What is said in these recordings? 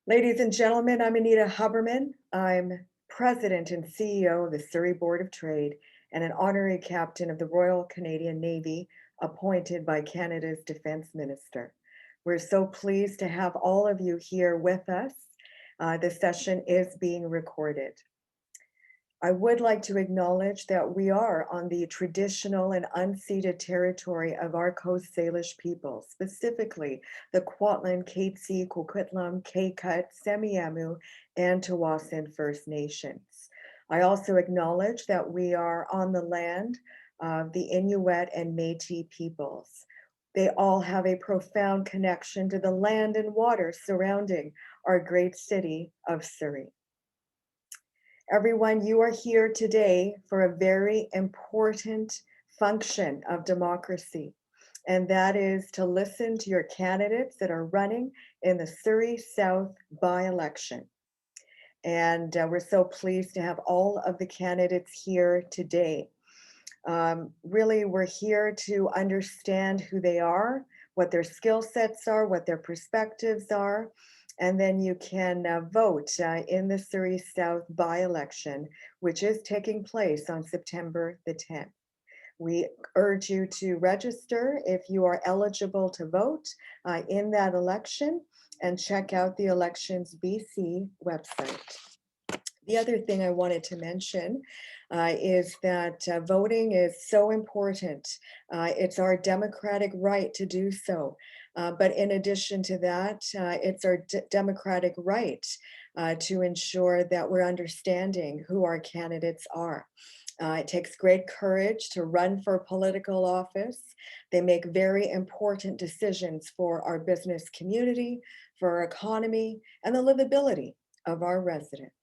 Ladies and gentlemen, I'm Anita Huberman. I'm President and CEO of the Surrey Board of Trade and an honorary captain of the Royal Canadian Navy appointed by Canada's Defence Minister. We're so pleased to have all of you here with us. This session is being recorded. I would like to acknowledge that we are on the traditional and unceded territory of our Coast Salish people, specifically the Kwantlen, Katzie, Coquitlam, Kaikut, Semiahmoo, and Tawasin First Nations. I also acknowledge that we are on the land of the Inuit and Métis peoples. They all have a profound connection to the land and water surrounding our great city of Surrey. Everyone, you are here today for a very important function of democracy, and that is to listen to your candidates that are running in the Surrey South by-election. And we're so pleased to have all of the candidates here today. Really, we're here to understand who they are, what their skill sets are, what their perspectives are, and then you can vote in the Surrey South by-election, which is taking place on September the 10th. We urge you to register if you are eligible to vote in that election and check out the Elections BC website. The other thing I wanted to mention is that voting is so important. It's our democratic right to do so. But in addition to that, it's our democratic right to ensure that we're understanding who our candidates are. It takes great courage to run for political office. They make very important decisions for our business community, for our economy, and the livability of our residents.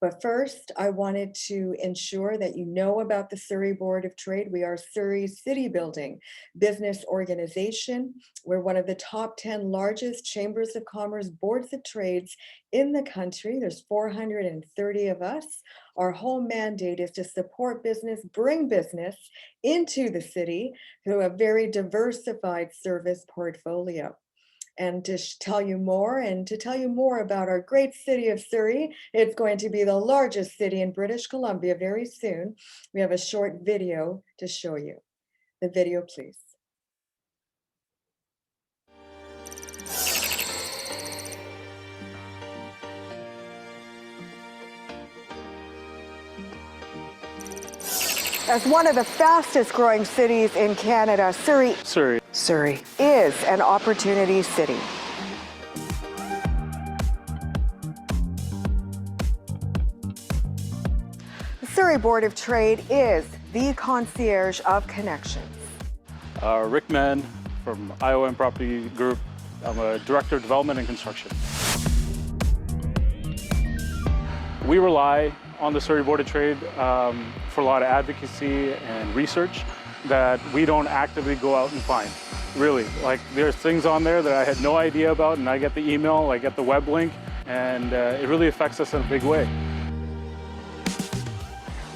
But first, I wanted to ensure that you know about the Surrey Board of Trade. We are Surrey's city building business organization. We're one of the top 10 largest chambers of commerce boards of trades in the country. There's 430 of us. Our whole mandate is to support business, bring business into the city through a very diversified service portfolio. And to tell you more about our great city of Surrey, it's going to be the largest city in British Columbia very soon. We have a short video to show you. The video, please. As one of the fastest growing cities in Canada, Surrey is an opportunity city. The Surrey Board of Trade is the concierge of connections. Rick Mann from IOM Property Group. I'm a Director of Development and Construction. We rely on the Surrey Board of Trade for a lot of advocacy and research that we don't actively go out and find. Really, like there's things on there that I had no idea about, and I get the email, I get the web link, and it really affects us in a big way.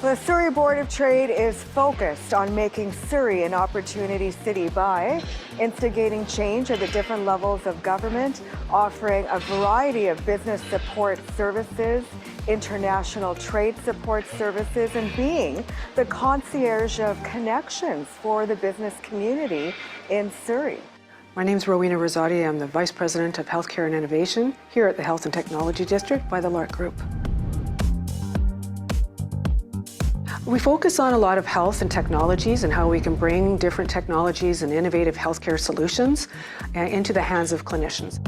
The Surrey Board of Trade is focused on making Surrey an opportunity city by instigating change at the different levels of government, offering a variety of business support services, international trade support services, and being the concierge of connections for the business community in Surrey. My name is Rowena Rosati. I'm the Vice President of Healthcare and Innovation here at the Health and Technology District by the Lark Group. We focus on a lot of health and technologies and how we can bring different technologies and innovative healthcare solutions into the hands of clinicians.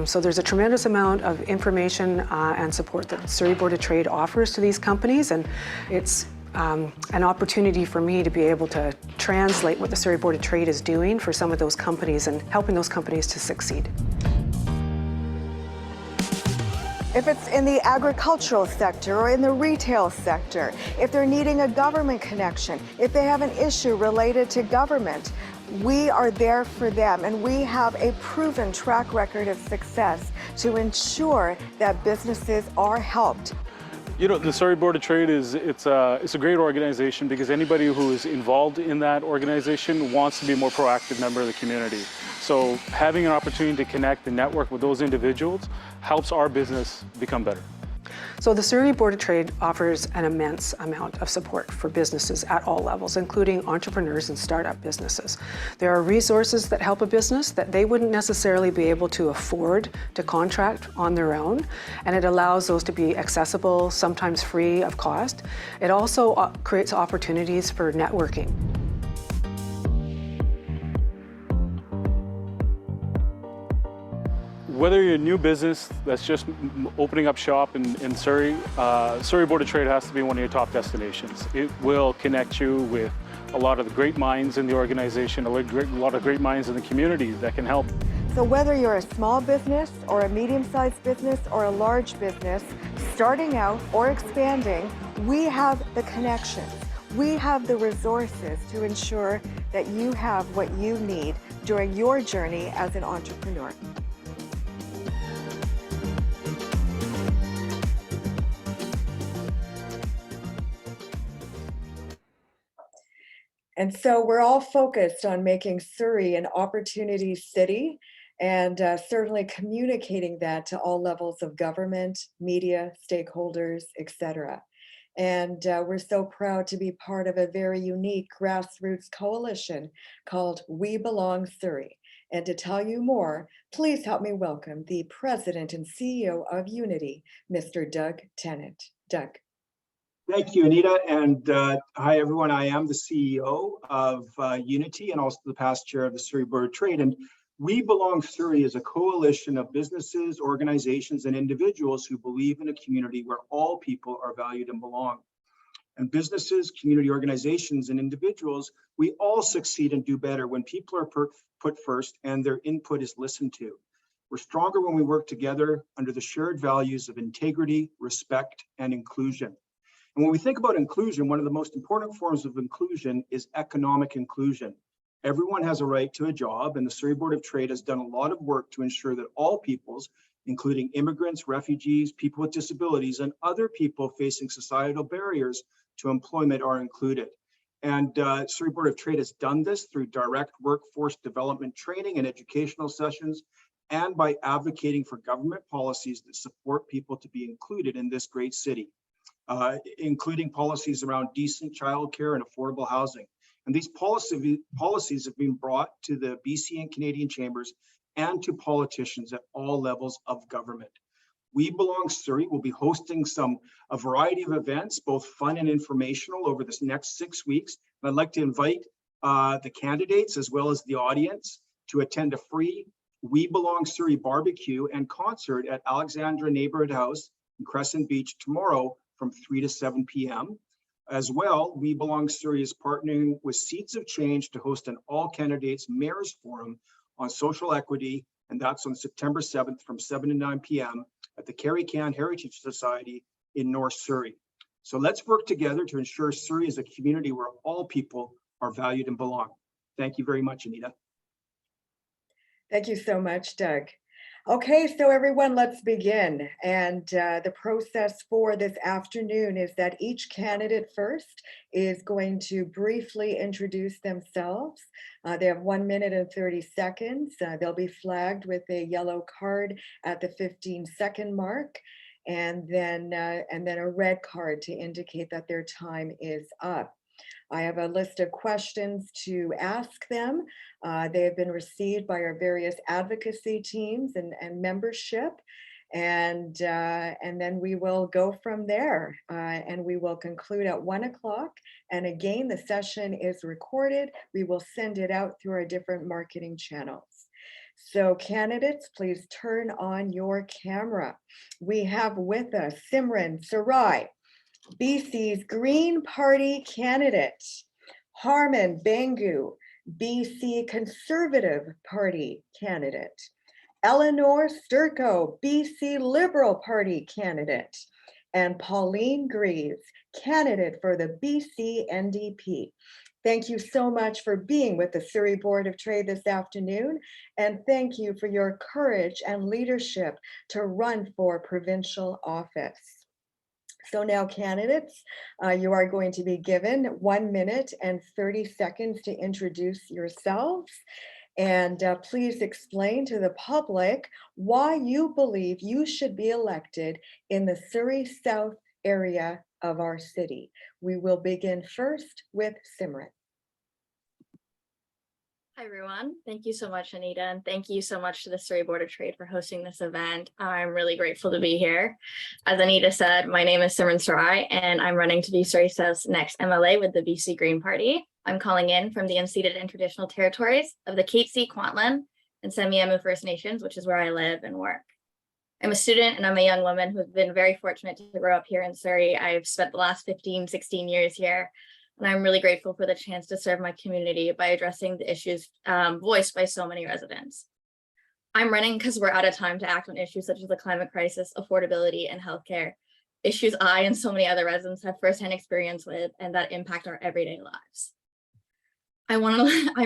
So there's a tremendous amount of information and support that the Surrey Board of Trade offers to these companies, and it's an opportunity for me to be able to translate what the Surrey Board of Trade is doing for some of those companies and helping those companies to succeed. If it's in the agricultural sector or in the retail sector, if they're needing a government connection, if they have an issue related to government, we are there for them, and we have a proven track record of success to ensure that businesses are helped. You know, the Surrey Board of Trade it's a great organization because anybody who is involved in that organization wants to be a more proactive member of the community. So having an opportunity to connect and network with those individuals helps our business become better. So the Surrey Board of Trade offers an immense amount of support for businesses at all levels, including entrepreneurs and startup businesses. There are resources that help a business that they wouldn't necessarily be able to afford to contract on their own, and it allows those to be accessible, sometimes free of cost. It also creates opportunities for networking. Whether you're a new business that's just opening up shop in Surrey, Surrey Board of Trade has to be one of your top destinations. It will connect you with a lot of the great minds in the organization, a lot of great minds in the community that can help. So whether you're a small business or a medium-sized business or a large business, starting out or expanding, we have the connections. We have the resources to ensure that you have what you need during your journey as an entrepreneur. And so we're all focused on making Surrey an opportunity city and certainly communicating that to all levels of government, media, stakeholders, etc. And we're so proud to be part of a very unique grassroots coalition called We Belong Surrey. And to tell you more, please help me welcome the President and CEO of Unity, Mr. Doug Tennant. Doug. Thank you, Anita, and hi everyone. I am the CEO of Unity and also the past chair of the Surrey Board of Trade. And We Belong Surrey is a coalition of businesses, organizations, and individuals who believe in a community where all people are valued and belong. And businesses, community organizations, and individuals, we all succeed and do better when people are put first and their input is listened to. We're stronger when we work together under the shared values of integrity, respect, and inclusion. And when we think about inclusion, one of the most important forms of inclusion is economic inclusion. Everyone has a right to a job, and the Surrey Board of Trade has done a lot of work to ensure that all peoples, including immigrants, refugees, people with disabilities, and other people facing societal barriers to employment are included. And Surrey Board of Trade has done this through direct workforce development training and educational sessions, and by advocating for government policies that support people to be included in this great city. Including policies around decent childcare and affordable housing. And these policies have been brought to the BC and Canadian chambers and to politicians at all levels of government. We Belong Surrey will be hosting a variety of events, both fun and informational, over this next 6 weeks. And I'd like to invite the candidates as well as the audience to attend a free We Belong Surrey barbecue and concert at Alexandra Neighborhood House in Crescent Beach tomorrow from 3 to 7 p.m. As well, We Belong Surrey is partnering with Seeds of Change to host an all candidates mayor's forum on social equity, and that's on September 7th from 7 to 9 p.m. at the Carrie Can Heritage Society in North Surrey. So let's work together to ensure Surrey is a community where all people are valued and belong. Thank you very much, Anita. Thank you so much, Doug. Okay, so everyone, let's begin. And the process for this afternoon is that each candidate first is going to briefly introduce themselves. They have 1 minute and 30 seconds. They'll be flagged with a yellow card at the 15-second mark, and then a red card to indicate that their time is up. I have a list of questions to ask them. They have been received by our various advocacy teams and membership. And then we will go from there, and we will conclude at 1 o'clock. And again, the session is recorded. We will send it out through our different marketing channels. So candidates, please turn on your camera. We have with us Simran Sarai, BC's Green Party candidate, Harman Bangu, BC Conservative Party candidate, Eleanor Sturko, BC Liberal Party candidate, and Pauline Greaves, candidate for the BC NDP. Thank you so much for being with the Surrey Board of Trade this afternoon, and thank you for your courage and leadership to run for provincial office. So now candidates, you are going to be given 1 minute and 30 seconds to introduce yourselves. And please explain to the public why you believe you should be elected in the Surrey South area of our city. We will begin first with Simran. Hi, everyone. Thank you so much, Anita, and thank you so much to the Surrey Board of Trade for hosting this event. I'm really grateful to be here. As Anita said, my name is Simran Sarai, and I'm running to be Surrey South's next MLA with the BC Green Party. I'm calling in from the unceded and traditional territories of the Katzie, Kwantlen, and Semiahmoo First Nations, which is where I live and work. I'm a student and I'm a young woman who's been very fortunate to grow up here in Surrey. I've spent the last 15, 16 years here. And I'm really grateful for the chance to serve my community by addressing the issues voiced by so many residents. I'm running because we're out of time to act on issues such as the climate crisis, affordability, and healthcare, issues I and so many other residents have firsthand experience with and that impact our everyday lives. I'm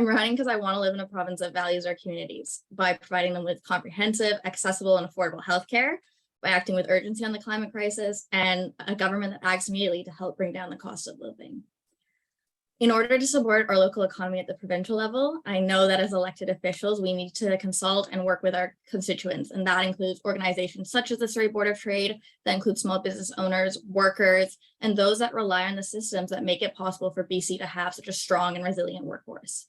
running because I want to live in a province that values our communities by providing them with comprehensive, accessible, and affordable healthcare, by acting with urgency on the climate crisis, and a government that acts immediately to help bring down the cost of living. In order to support our local economy at the provincial level, I know that as elected officials, we need to consult and work with our constituents, and that includes organizations such as the Surrey Board of Trade, that includes small business owners, workers, and those that rely on the systems that make it possible for BC to have such a strong and resilient workforce.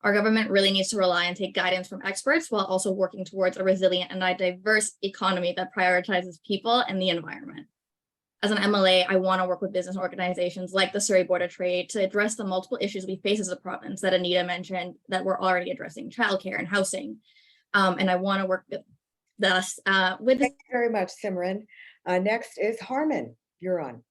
Our government really needs to rely and take guidance from experts while also working towards a resilient and a diverse economy that prioritizes people and the environment. As an MLA, I want to work with business organizations like the Surrey Board of Trade to address the multiple issues we face as a province that Anita mentioned that we're already addressing, childcare and housing. And I want to work with us. Thank you very much, Simran. Next is Harman. You're on.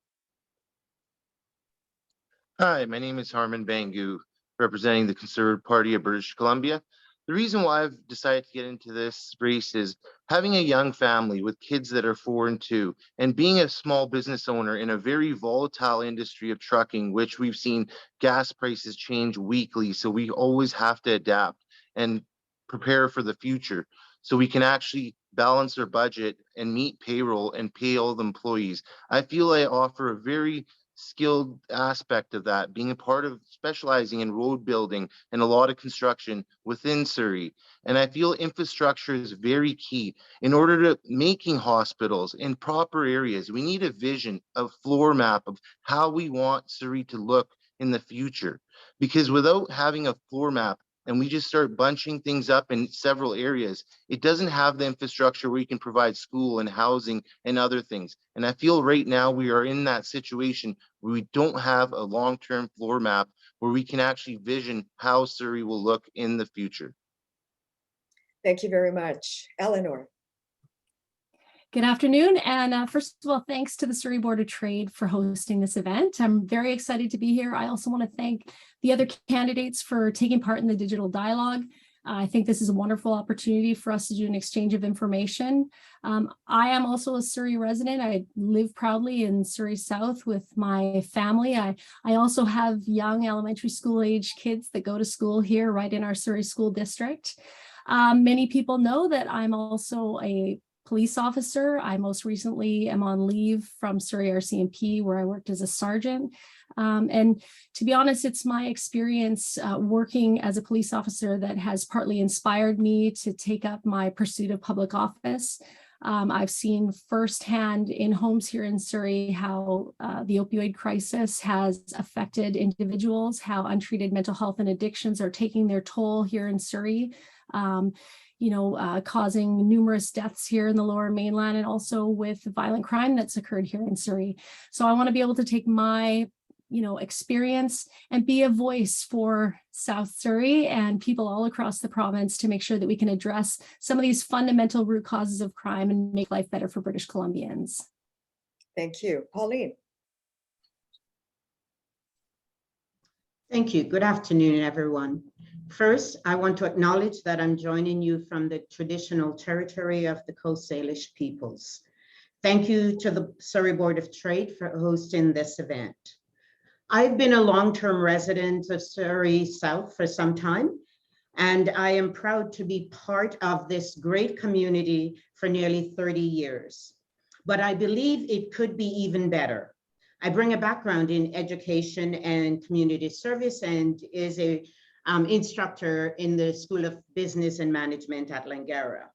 Hi, my name is Harman Bangu, representing the Conservative Party of British Columbia. The reason why I've decided to get into this race is having a young family with kids that are 4 and 2, and being a small business owner in a very volatile industry of trucking, which we've seen gas prices change weekly. So we always have to adapt and prepare for the future so we can actually balance our budget and meet payroll and pay all the employees. I feel I offer a very skilled aspect of that, being a part of specializing in road building and a lot of construction within Surrey. And I feel infrastructure is very key. In order to making hospitals in proper areas, we need a vision, a floor map of how we want Surrey to look in the future. Because without having a floor map, and we just start bunching things up in several areas, it doesn't have the infrastructure where you can provide school and housing and other things. And I feel right now we are in that situation where we don't have a long-term floor map where we can actually vision how Surrey will look in the future. Thank you very much. Eleanor. Good afternoon, and first of all, thanks to the Surrey Board of Trade for hosting this event. I'm very excited to be here. I also want to thank the other candidates for taking part in the digital dialogue. I think this is a wonderful opportunity for us to do an exchange of information. I am also a Surrey resident. I live proudly in Surrey South with my family. I also have young elementary school age kids that go to school here right in our Surrey School District. Many people know that I'm also a police officer. I most recently am on leave from Surrey RCMP, where I worked as a sergeant. And to be honest, it's my experience working as a police officer that has partly inspired me to take up my pursuit of public office. I've seen firsthand in homes here in Surrey how the opioid crisis has affected individuals, how untreated mental health and addictions are taking their toll here in Surrey. Causing numerous deaths here in the Lower Mainland, and also with violent crime that's occurred here in Surrey. So I want to be able to take my, experience and be a voice for South Surrey and people all across the province to make sure that we can address some of these fundamental root causes of crime and make life better for British Columbians. Thank you. Pauline. Thank you. Good afternoon, everyone. First, I want to acknowledge that I'm joining you from the traditional territory of the Coast Salish peoples. Thank you to the Surrey Board of Trade for hosting this event. I've been a long-term resident of Surrey South for some time, and I am proud to be part of this great community for nearly 30 years. but I believe it could be even better. I bring a background in education and community service and is a instructor in the School of Business and Management at Langara.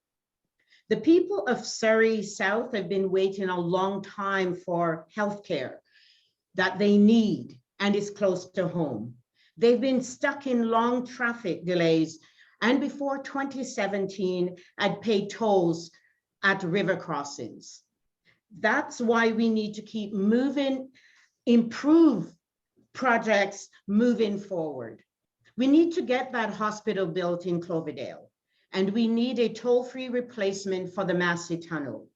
The people of Surrey South have been waiting a long time for healthcare that they need and is close to home. They've been stuck in long traffic delays, and before 2017, had paid tolls at river crossings. That's why we need to keep moving, improve projects moving forward. We need to get that hospital built in Cloverdale, and we need a toll-free replacement for the Massey Tunnel.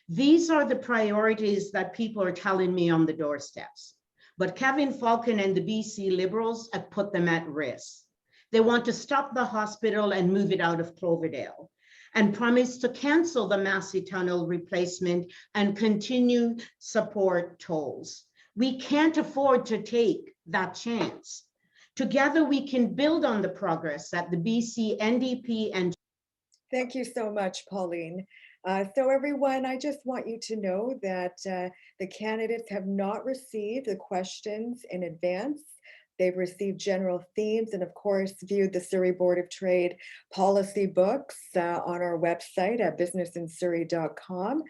These are the priorities that people are telling me on the doorsteps. But Kevin Falcon and the BC Liberals have put them at risk. They want to stop the hospital and move it out of Cloverdale and promise to cancel the Massey Tunnel replacement and continue support tolls. We can't afford to take that chance. Together, we can build on the progress that the BC NDP and Thank you so much, Pauline. So everyone, I just want you to know that the candidates have not received the questions in advance. They've received general themes and of course viewed the Surrey Board of Trade policy books on our website at businessinsurrey.com.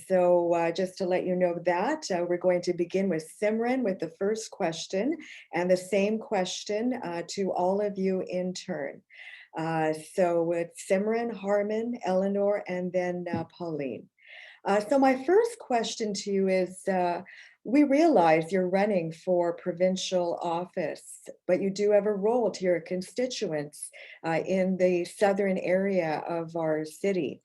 So just to let you know that, we're going to begin with Simran with the first question, and the same question to all of you in turn. So it's Simran, Harmon, Eleanor, and then Pauline. So my first question to you is, we realize you're running for provincial office, but you do have a role to your constituents in the southern area of our city.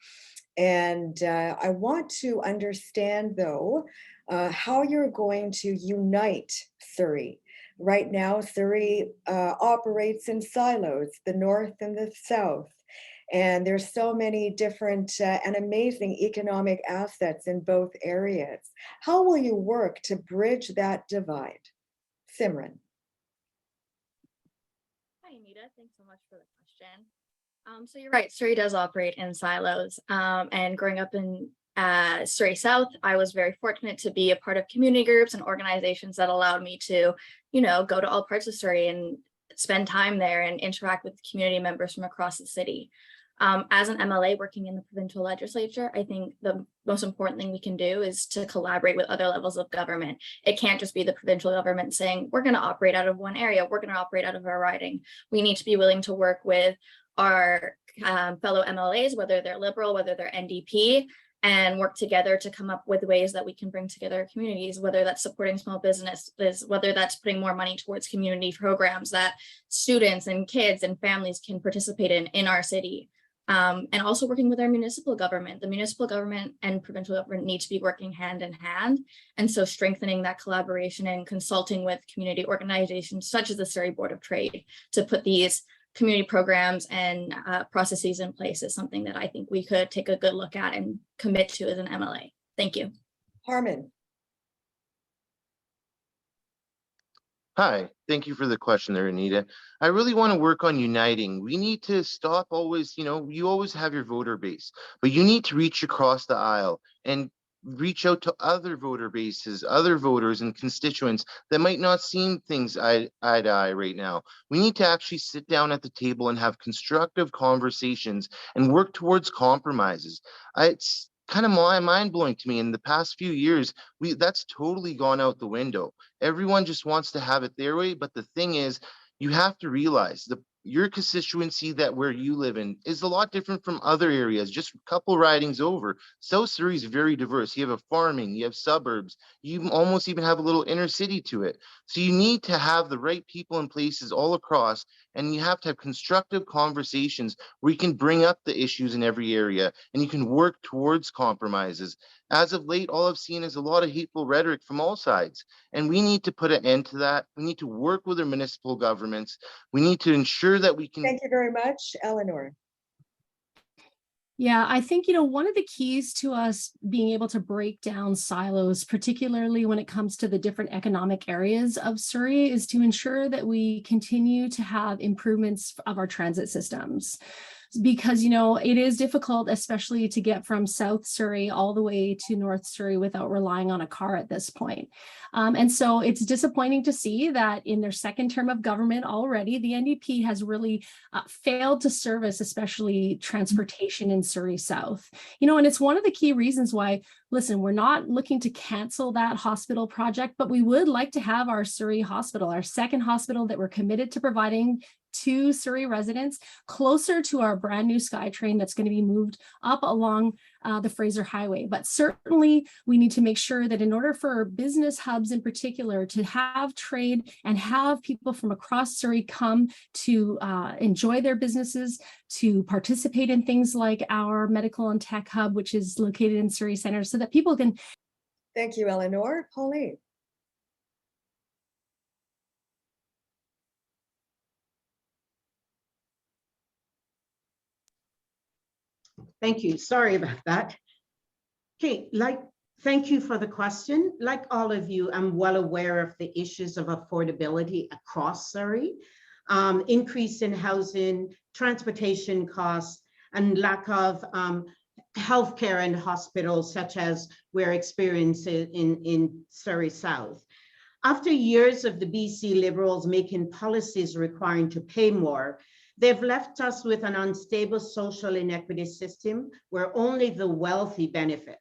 And I want to understand, though, how you're going to unite Surrey. Right now, Surrey operates in silos, the north and the south. And there's so many different and amazing economic assets in both areas. How will you work to bridge that divide? Simran. Hi, Anita. Thanks so much for the question. So you're right, Surrey does operate in silos. And growing up in Surrey South, I was very fortunate to be a part of community groups and organizations that allowed me to, go to all parts of Surrey and spend time there and interact with community members from across the city. As an MLA working in the provincial legislature, I think the most important thing we can do is to collaborate with other levels of government. It can't just be the provincial government saying, we're going to operate out of one area, we're going to operate out of our riding. We need to be willing to work with our fellow MLAs, whether they're Liberal, whether they're NDP, and work together to come up with ways that we can bring together communities, whether that's supporting small businesses, whether that's putting more money towards community programs that students and kids and families can participate in our city. And also working with our municipal government. The municipal government and provincial government need to be working hand in hand. And so strengthening that collaboration and consulting with community organizations such as the Surrey Board of Trade to put these community programs and processes in place is something that I think we could take a good look at and commit to as an MLA. Thank you. Harmon. Hi, thank you for the question there, Anita. I really want to work on uniting. We need to stop always, you always have your voter base, but you need to reach across the aisle and reach out to other voter bases, other voters and constituents that might not see things eye to eye right now. We need to actually sit down at the table and have constructive conversations and work towards compromises. It's kind of mind-blowing to me. In the past few years, that's totally gone out the window. Everyone just wants to have it their way, but the thing is, you have to realize your constituency that where you live in is a lot different from other areas, just a couple ridings over. South Surrey is very diverse. You have a farming, you have suburbs, you almost even have a little inner city to it. So you need to have the right people in places all across, and you have to have constructive conversations where you can bring up the issues in every area and you can work towards compromises. As of late, all I've seen is a lot of hateful rhetoric from all sides, and we need to put an end to that. We need to work with our municipal governments. We need to ensure that we can. Thank you very much, Eleanor. Yeah, I think, one of the keys to us being able to break down silos, particularly when it comes to the different economic areas of Surrey, is to ensure that we continue to have improvements of our transit systems. because, you know, it is difficult, especially to get from South Surrey all the way to North Surrey without relying on a car at this point. And so it's disappointing to see that in their second term of government already, the NDP has really failed to service, especially transportation in Surrey South. You know, and it's one of the key reasons why, listen, we're not looking to cancel that hospital project, but we would like to have our Surrey hospital, our second hospital that we're committed to providing to Surrey residents, closer to our brand new SkyTrain that's going to be moved up along the Fraser Highway. But certainly we need to make sure that in order for business hubs in particular to have trade and have people from across Surrey come to enjoy their businesses, to participate in things like our medical and tech hub, which is located in Surrey Centre, so that people can. Thank you, Eleanor. Pauline. Thank you. Sorry about that. Okay, thank you for the question. Like all of you, I'm well aware of the issues of affordability across Surrey, increase in housing, transportation costs, and lack of healthcare and hospitals, such as we're experiencing in Surrey South. After years of the BC Liberals making policies requiring to pay more, they've left us with an unstable social inequity system where only the wealthy benefit.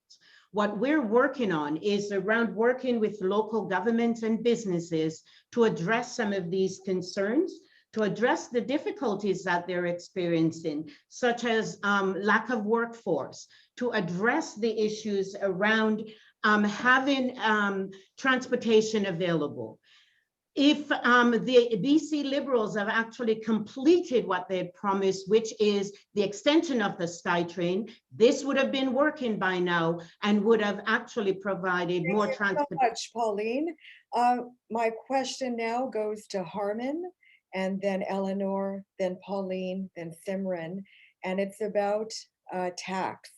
What we're working on is around working with local governments and businesses to address some of these concerns, to address the difficulties that they're experiencing, such as lack of workforce, to address the issues around having transportation available. If the BC Liberals have actually completed what they promised, which is the extension of the SkyTrain, this would have been working by now and would have actually provided more transportation. Thank you so much, Pauline. My question now goes to Harmon, and then Eleanor, then Pauline, then Simran, and it's about tax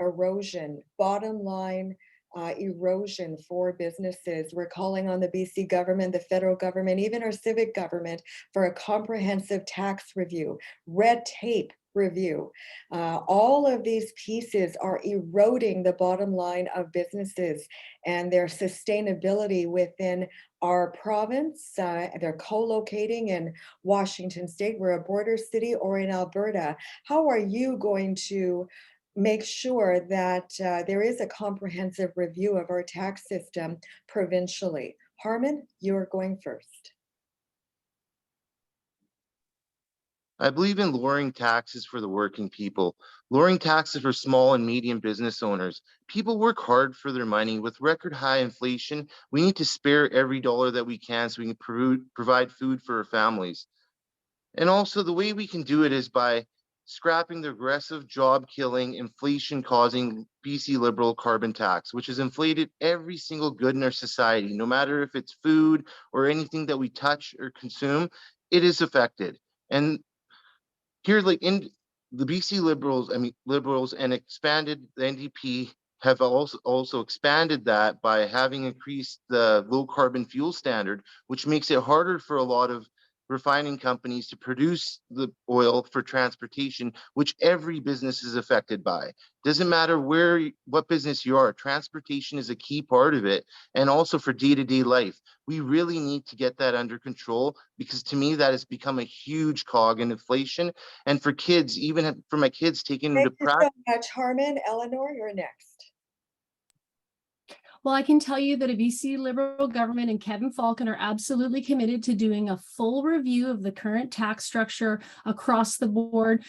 erosion, bottom line erosion for businesses. We're calling on the BC government, the federal government, even our civic government for a comprehensive tax review, red tape review. All of these pieces are eroding the bottom line of businesses and their sustainability within our province. They're co-locating in Washington State. We're a border city, or in Alberta. How are you going to make sure that there is a comprehensive review of our tax system provincially? Harmon, you're going first. I believe in lowering taxes for the working people, lowering taxes for small and medium business owners. People work hard for their money. With record high inflation, we need to spare every dollar that we can so we can provide food for our families. And also the way we can do it is by scrapping the aggressive job-killing, inflation-causing BC Liberal carbon tax, which has inflated every single good in our society, no matter if it's food or anything that we touch or consume, it is affected. And here, like in the BC Liberals and expanded the NDP have also expanded that by having increased the low carbon fuel standard, which makes it harder for a lot of refining companies to produce the oil for transportation, which every business is affected by. Doesn't matter what business you are, transportation is a key part of it. And also for day-to-day life, we really need to get that under control, because to me, that has become a huge cog in inflation. And for kids, even for my kids taking into practice. Thank you so much, Harmon. Eleanor, you're next. Well, I can tell you that a BC Liberal government and Kevin Falcon are absolutely committed to doing a full review of the current tax structure across the board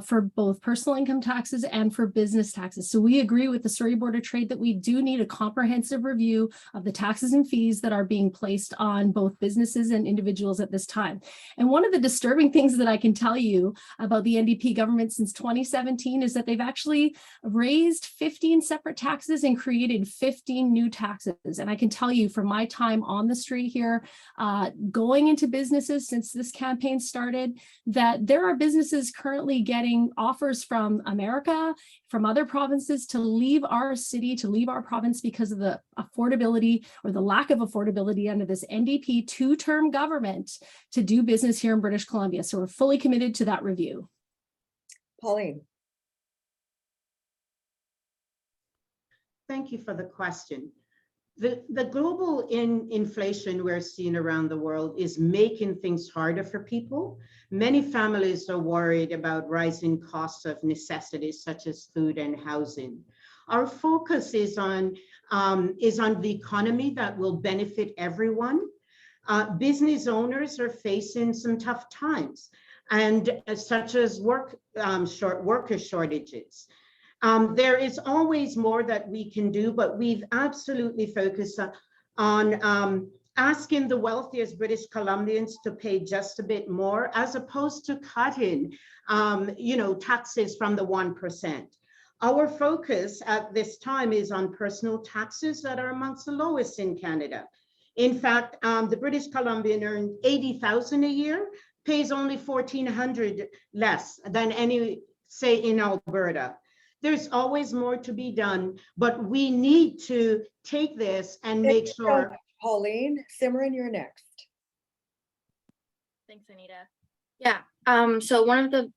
for both personal income taxes and for business taxes. So we agree with the Surrey Board of Trade that we do need a comprehensive review of the taxes and fees that are being placed on both businesses and individuals at this time. And one of the disturbing things that I can tell you about the NDP government since 2017 is that they've actually raised 15 separate taxes and created 15 new taxes. And I can tell you from my time on the street here, going into businesses since this campaign started, that there are businesses currently getting offers from America, from other provinces to leave our city, to leave our province because of the affordability or the lack of affordability under this NDP two-term government to do business here in British Columbia. So we're fully committed to that review. Pauline. Thank you for the question. The global inflation we're seeing around the world is making things harder for people. Many families are worried about rising costs of necessities such as food and housing. Our focus is on the economy that will benefit everyone. Business owners are facing some tough times, and such as worker shortages. There is always more that we can do, but we've absolutely focused on asking the wealthiest British Columbians to pay just a bit more, as opposed to cutting, taxes from the 1%. Our focus at this time is on personal taxes that are amongst the lowest in Canada. In fact, the British Columbian earns $80,000 a year, pays only $1,400 less than any, say, in Alberta. There's always more to be done, but we need to take this and make sure. Pauline, Simran, you're next. Thanks, Anita. Yeah, so one of the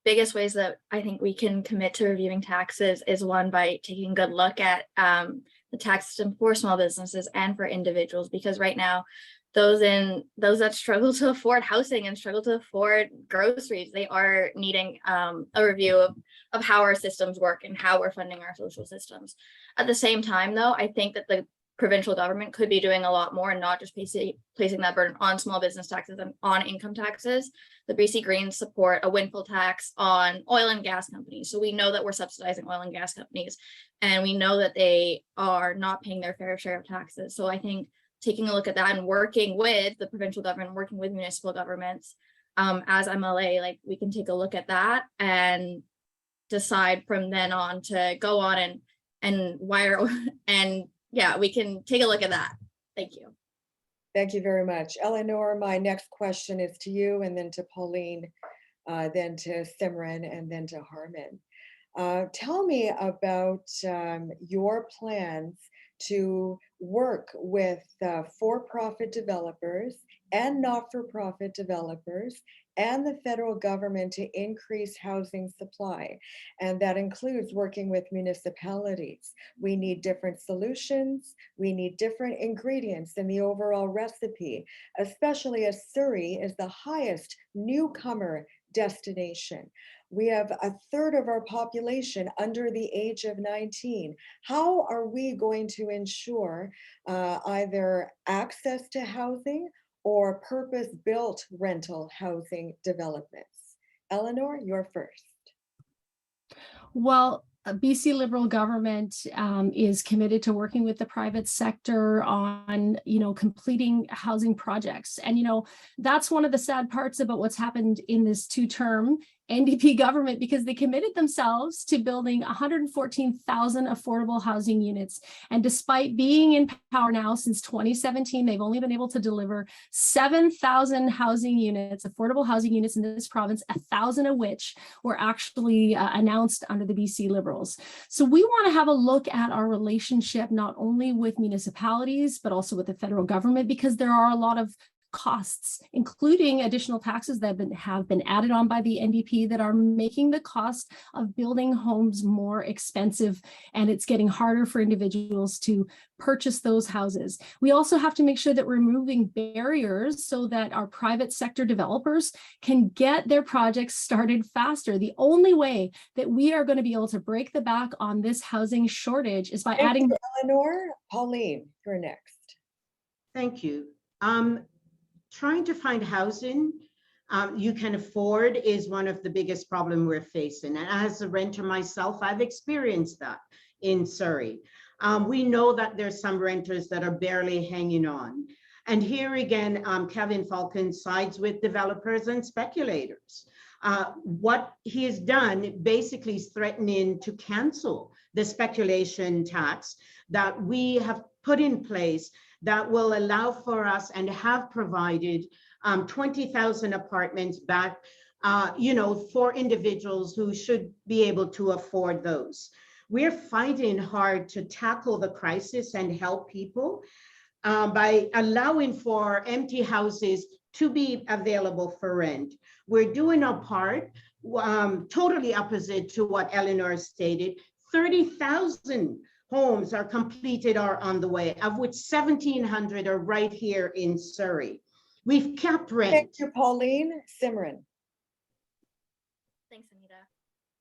biggest ways that I think we can commit to reviewing taxes is one, by taking a good look at the tax system for small businesses and for individuals, because right now, those that struggle to afford housing and struggle to afford groceries, they are needing a review of how our systems work and how we're funding our social systems. At the same time, though, I think that the provincial government could be doing a lot more and not just placing that burden on small business taxes and on income taxes. The BC Greens support a windfall tax on oil and gas companies. So we know that we're subsidizing oil and gas companies, and we know that they are not paying their fair share of taxes. So I think taking a look at that and working with the provincial government, working with municipal governments, as MLA, like, we can take a look at that and decide from then on to go on and wire and yeah, we can take a look at that. Thank you. Thank you very much. Eleanor, my next question is to you, and then to Pauline, then to Simran, and then to Harman. Tell me about your plans to work with for-profit developers and not-for-profit developers and the federal government to increase housing supply. And that includes working with municipalities. We need different solutions. We need different ingredients in the overall recipe, especially as Surrey is the highest newcomer destination. We have a third of our population under the age of 19. How are we going to ensure either access to housing or purpose-built rental housing developments? Eleanor, you're first. Well, BC Liberal government is committed to working with the private sector on, completing housing projects. And, that's one of the sad parts about what's happened in this two-term NDP government, because they committed themselves to building 114,000 affordable housing units. And despite being in power now since 2017, they've only been able to deliver 7,000 housing units, affordable housing units in this province, 1,000 of which were actually announced under the BC Liberals. So we want to have a look at our relationship, not only with municipalities, but also with the federal government, because there are a lot of costs, including additional taxes that have been added on by the NDP that are making the cost of building homes more expensive, and it's getting harder for individuals to purchase those houses. We also have to make sure that we're removing barriers so that our private sector developers can get their projects started faster. The only way that we are going to be able to break the back on this housing shortage is by adding. Eleanor. Pauline, you're next. Thank you. Trying to find housing you can afford is one of the biggest problems we're facing. And as a renter myself, I've experienced that in Surrey. We know that there's some renters that are barely hanging on. And here again, Kevin Falcon sides with developers and speculators. What he has done basically is threatening to cancel the speculation tax that we have put in place that will allow for us and have provided 20,000 apartments back, for individuals who should be able to afford those. We're fighting hard to tackle the crisis and help people by allowing for empty houses to be available for rent. We're doing our part totally opposite to what Eleanor stated. 30,000 homes are completed or on the way, of which 1,700 are right here in Surrey. We've capped rent. Thank you, Pauline. Simran. Thanks, Anita.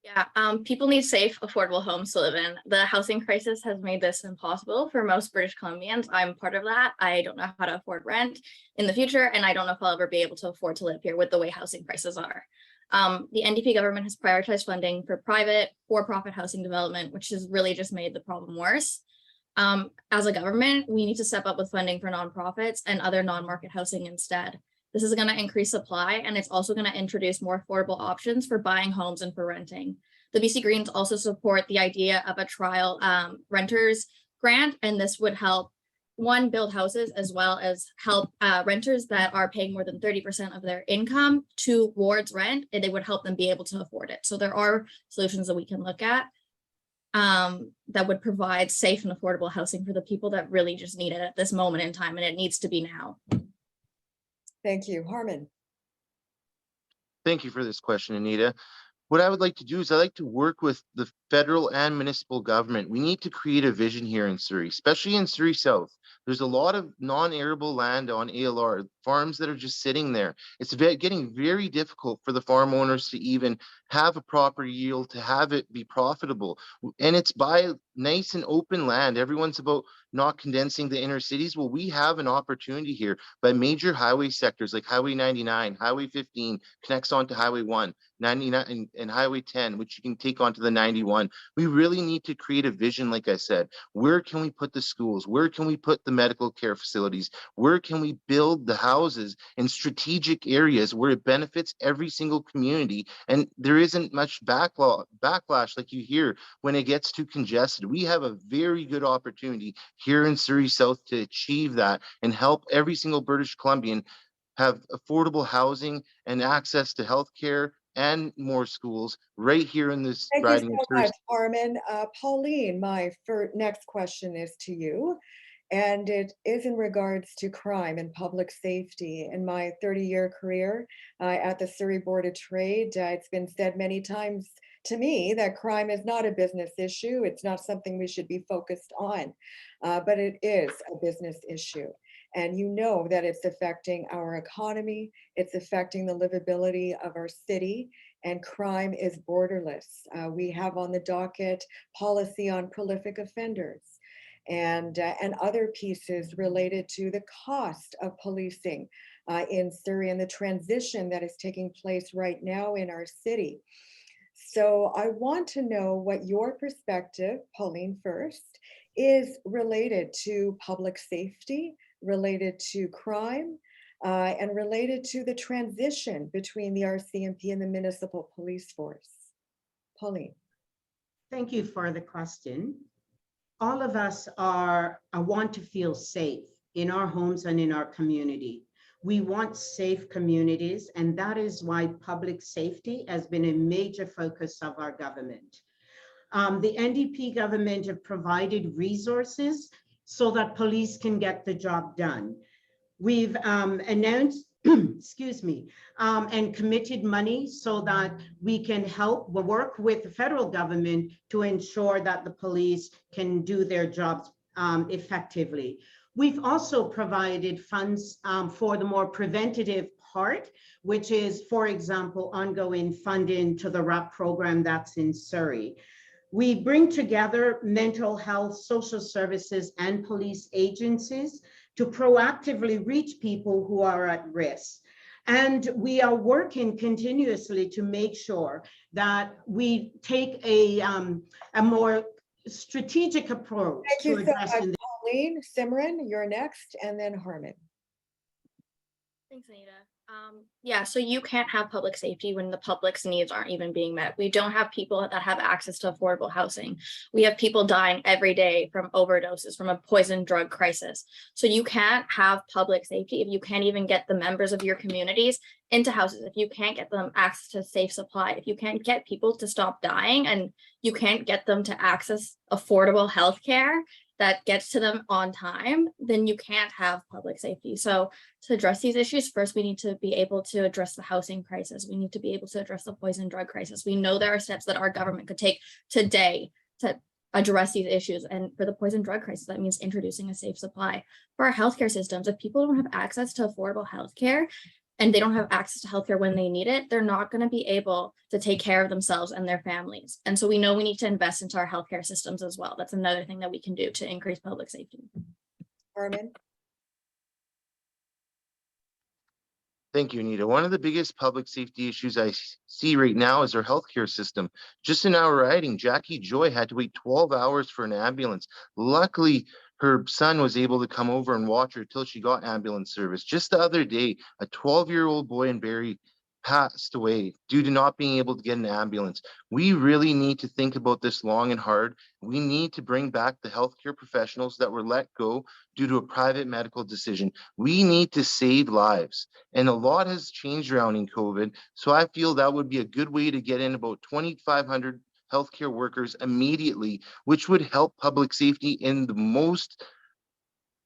Yeah, people need safe, affordable homes to live in. The housing crisis has made this impossible for most British Columbians. I'm part of that. I don't know how to afford rent in the future, and I don't know if I'll ever be able to afford to live here with the way housing prices are. The NDP government has prioritized funding for private for-profit housing development, which has really just made the problem worse. As a government, we need to step up with funding for nonprofits and other non-market housing instead. This is going to increase supply, and it's also going to introduce more affordable options for buying homes and for renting. The BC Greens also support the idea of a trial renters grant, and this would help, one, build houses, as well as help renters that are paying more than 30% of their income towards rent, and they would help them be able to afford it. So there are solutions that we can look at that would provide safe and affordable housing for the people that really just need it at this moment in time, and it needs to be now. Thank you. Harmon. Thank you for this question, Anita. What I would like to do is I'd like to work with the federal and municipal government. We need to create a vision here in Surrey, especially in Surrey South. There's a lot of non-arable land on ALR, farms that are just sitting there. It's getting very difficult for the farm owners to even have a proper yield, to have it be profitable. And it's by nice and open land. Everyone's about not condensing the inner cities. Well, we have an opportunity here by major highway sectors like Highway 99, Highway 15 connects onto Highway 1, 99 and Highway 10, which you can take onto the 91. We really need to create a vision, like I said. Where can we put the schools? Where can we put the medical care facilities? Where can we build the houses in strategic areas where it benefits every single community? And there isn't much backlash like you hear when it gets too congested. We have a very good opportunity here in Surrey South to achieve that and help every single British Columbian have affordable housing and access to healthcare and more schools right here in this riding. Thank you so much, Harmon. Pauline, my next question is to you, and it is in regards to crime and public safety. In my 30-year career at the Surrey Board of Trade, it's been said many times to me that crime is not a business issue. It's not something we should be focused on, but it is a business issue. And you know that it's affecting our economy, it's affecting the livability of our city, and crime is borderless. We have on the docket policy on prolific offenders and other pieces related to the cost of policing in Surrey and the transition that is taking place right now in our city. So I want to know what your perspective, Pauline first, is related to public safety, related to crime, and related to the transition between the RCMP and the municipal police force. Pauline. Thank you for the question. All of us want to feel safe in our homes and in our community. We want safe communities, and that is why public safety has been a major focus of our government. The NDP government have provided resources so that police can get the job done. We've announced, excuse me, and committed money so that we can help work with the federal government to ensure that the police can do their jobs effectively. We've also provided funds for the more preventative part, which is, for example, ongoing funding to the RAP program that's in Surrey. We bring together mental health, social services, and police agencies to proactively reach people who are at risk. And we are working continuously to make sure that we take a more strategic approach to addressing. Pauline, Simran, you're next, and then Harmon. Thanks, Anita. Yeah, so you can't have public safety when the public's needs aren't even being met. We don't have people that have access to affordable housing. We have people dying every day from overdoses, from a poison drug crisis. So you can't have public safety if you can't even get the members of your communities into houses, if you can't get them access to safe supply, if you can't get people to stop dying, and you can't get them to access affordable healthcare that gets to them on time, then you can't have public safety. So to address these issues, first, we need to be able to address the housing crisis. We need to be able to address the poison drug crisis. We know there are steps that our government could take today to address these issues. And for the poison drug crisis, that means introducing a safe supply. For our healthcare systems, if people don't have access to affordable healthcare, and they don't have access to healthcare when they need it, they're not going to be able to take care of themselves and their families. And so we know we need to invest into our healthcare systems as well. That's another thing that we can do to increase public safety. Armin? Thank you, Anita. One of the biggest public safety issues I see right now is our healthcare system. Just in our riding, Jackie Joy had to wait 12 hours for an ambulance. Luckily, her son was able to come over and watch her till she got ambulance service. Just the other day, a 12-year-old boy in Barrie passed away due to not being able to get an ambulance. We really need to think about this long and hard. We need to bring back the healthcare professionals that were let go due to a private medical decision. We need to save lives. And a lot has changed around in COVID. So I feel that would be a good way to get in about 2,500 healthcare workers immediately, which would help public safety in the most,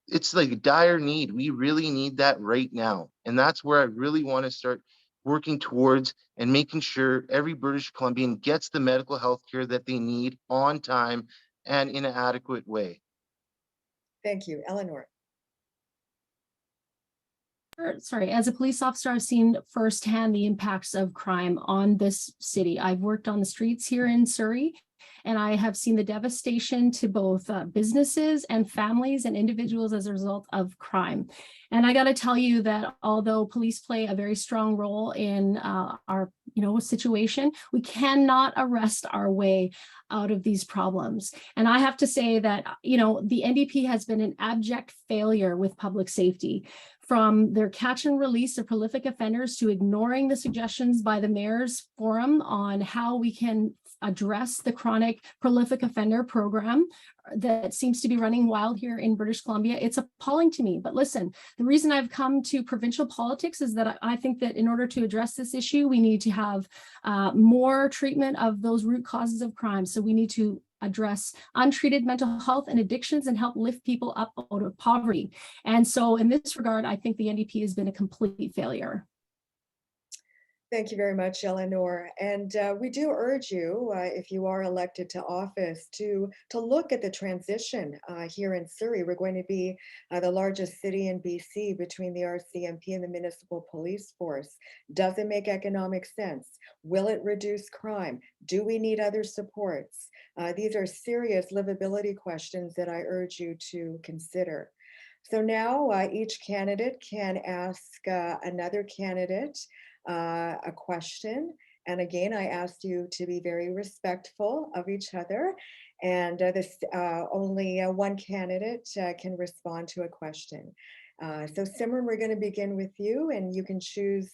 it's like dire need. We really need that right now. And that's where I really want to start working towards and making sure every British Columbian gets the medical health care that they need on time and in an adequate way. Thank you. Eleanor? Sorry, as a police officer, I've seen firsthand the impacts of crime on this city. I've worked on the streets here in Surrey, and I have seen the devastation to both businesses and families and individuals as a result of crime. And I got to tell you that although police play a very strong role in our situation, we cannot arrest our way out of these problems. And I have to say that, the NDP has been an abject failure with public safety. From their catch and release of prolific offenders to ignoring the suggestions by the Mayor's Forum on how we can address the chronic prolific offender program that seems to be running wild here in British Columbia. It's appalling to me. But listen, the reason I've come to provincial politics is that I think that in order to address this issue, we need to have more treatment of those root causes of crime. So we need to address untreated mental health and addictions and help lift people up out of poverty. And so in this regard, I think the NDP has been a complete failure. Thank you very much, Eleanor. And we do urge you, if you are elected to office, to look at the transition here in Surrey. We're going to be the largest city in BC between the RCMP and the municipal police force. Does it make economic sense? Will it reduce crime? Do we need other supports? These are serious livability questions that I urge you to consider. So now each candidate can ask another candidate a question. And again, I asked you to be very respectful of each other. And only one candidate can respond to a question. So Simran, we're going to begin with you, and you can choose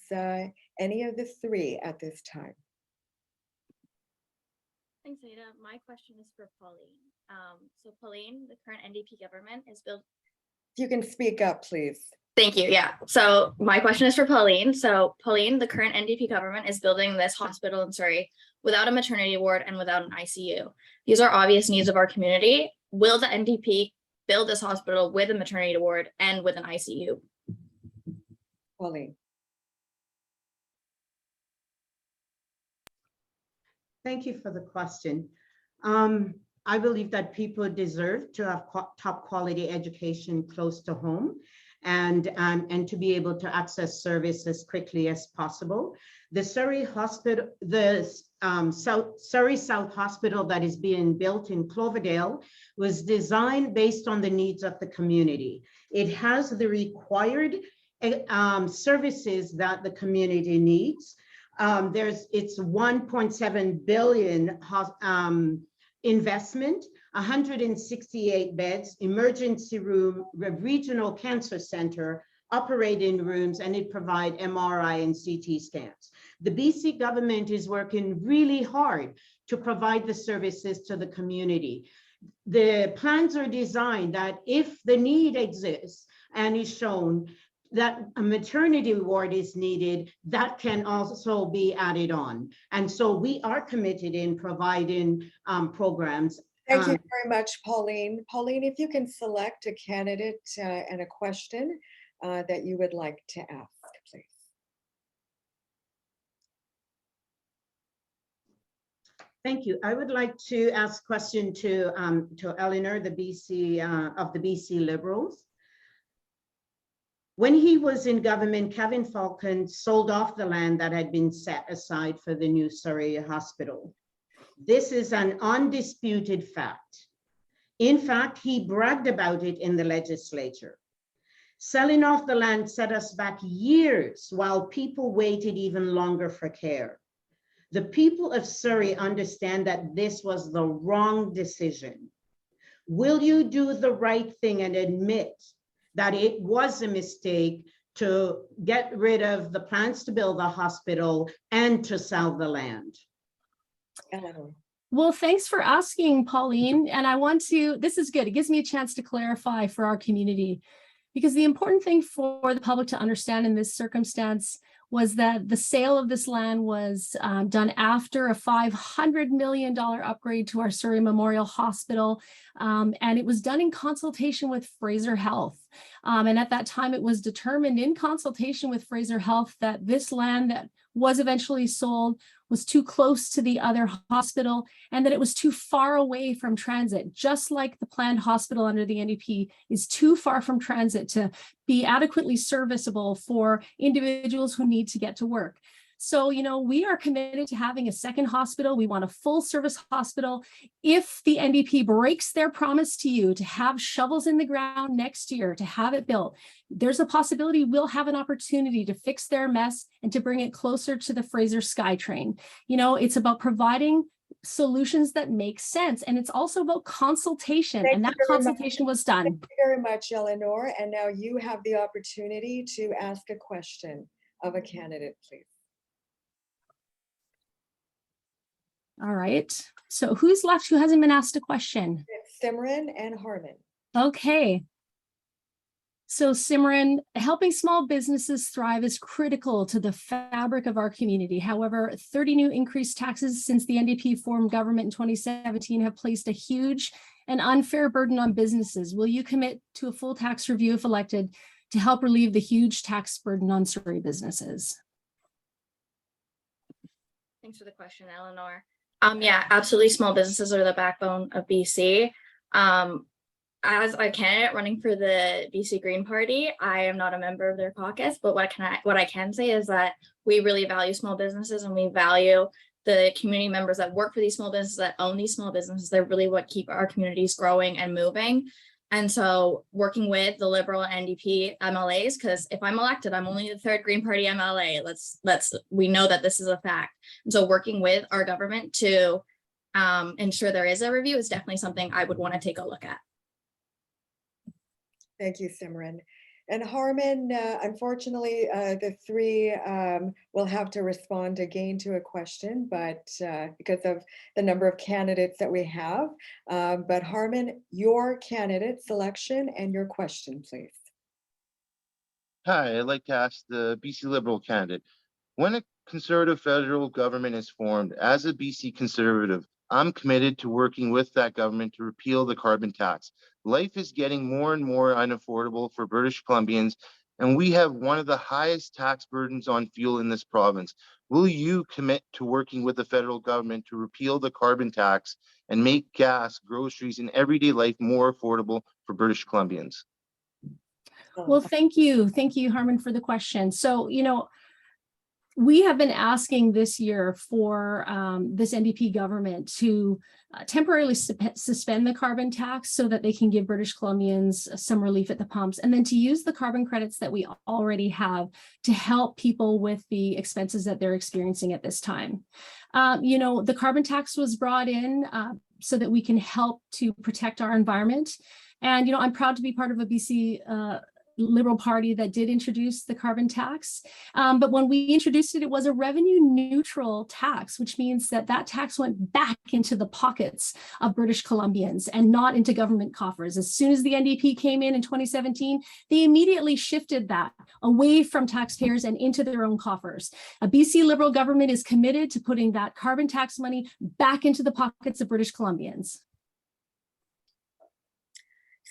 any of the three at this time. Thanks, Ada. My question is for Pauline. So Pauline, the current NDP government is built. If you can speak up, please. Thank you. Yeah. So my question is for Pauline. So Pauline, the current NDP government is building this hospital in Surrey without a maternity ward and without an ICU. These are obvious needs of our community. Will the NDP build this hospital with a maternity ward and with an ICU? Pauline. Thank you for the question. I believe that people deserve to have top quality education close to home and to be able to access service as quickly as possible. The Surrey Hospital, the Surrey South Hospital that is being built in Cloverdale was designed based on the needs of the community. It has the required services that the community needs. It's 1.7 billion investment, 168 beds, emergency room, regional cancer center, operating rooms, and it provides MRI and CT scans. The BC government is working really hard to provide the services to the community. The plans are designed that if the need exists and is shown that a maternity ward is needed, that can also be added on. And so we are committed in providing programs Thank you very much, Pauline. Pauline, if you can select a candidate and a question that you would like to ask, please. Thank you. I would like to ask a question to Eleanor, the BC of the BC Liberals. When he was in government, Kevin Falcon sold off the land that had been set aside for the new Surrey Hospital. This is an undisputed fact. In fact, he bragged about it in the legislature. Selling off the land set us back years while people waited even longer for care. The people of Surrey understand that this was the wrong decision. Will you do the right thing and admit that it was a mistake to get rid of the plans to build the hospital and to sell the land? Eleanor. Well, thanks for asking, Pauline. And I want to, this is good. It gives me a chance to clarify for our community, because the important thing for the public to understand in this circumstance was that the sale of this land was done after a $500 million upgrade to our Surrey Memorial Hospital. And it was done in consultation with Fraser Health. And at that time, it was determined in consultation with Fraser Health that this land that was eventually sold was too close to the other hospital and that it was too far away from transit, just like the planned hospital under the NDP is too far from transit to be adequately serviceable for individuals who need to get to work. So, you know, we are committed to having a second hospital. We want a full service hospital. If the NDP breaks their promise to you to have shovels in the ground next year, to have it built, there's a possibility we'll have an opportunity to fix their mess and to bring it closer to the Fraser SkyTrain. You know, it's about providing solutions that make sense. And it's also about consultation. And that consultation was done. Thank you very much, Eleanor. And now you have the opportunity to ask a question of a candidate, please. All right. So who's left who hasn't been asked a question? It's Simran and Harmon. Okay. So Simran, helping small businesses thrive is critical to the fabric of our community. However, 30 new increased taxes since the NDP formed government in 2017 have placed a huge and unfair burden on businesses. Will you commit to a full tax review if elected to help relieve the huge tax burden on Surrey businesses? Thanks for the question, Eleanor. Yeah, absolutely. Small businesses are the backbone of BC. As a candidate running for the BC Green Party, I am not a member of their caucus, but what I can say is that we really value small businesses and we value the community members that work for these small businesses, that own these small businesses. They're really what keep our communities growing and moving. And so working with the Liberal and NDP MLAs, because if I'm elected, I'm only the third Green Party MLA. We know that this is a fact. And so working with our government to ensure there is a review is definitely something I would want to take a look at. Thank you, Simran. And Harmon, unfortunately, the three will have to respond again to a question, but because of the number of candidates that we have. But Harmon, your candidate selection and your question, please. Hi, I'd like to ask the BC Liberal candidate, when a Conservative federal government is formed, as a BC Conservative, I'm committed to working with that government to repeal the carbon tax. Life is getting more and more unaffordable for British Columbians, and we have one of the highest tax burdens on fuel in this province. Will you commit to working with the federal government to repeal the carbon tax and make gas, groceries, and everyday life more affordable for British Columbians? Well, thank you. Thank you, Harmon, for the question. So, you know, we have been asking this year for this NDP government to temporarily suspend the carbon tax so that they can give British Columbians some relief at the pumps, and then to use the carbon credits that we already have to help people with the expenses that they're experiencing at this time. You know, the carbon tax was brought in so that we can help to protect our environment. And, you know, I'm proud to be part of a BC Liberal Party that did introduce the carbon tax. But when we introduced it, it was a revenue neutral tax, which means that that tax went back into the pockets of British Columbians and not into government coffers. As soon as the NDP came in 2017, they immediately shifted that away from taxpayers and into their own coffers. A BC Liberal government is committed to putting that carbon tax money back into the pockets of British Columbians.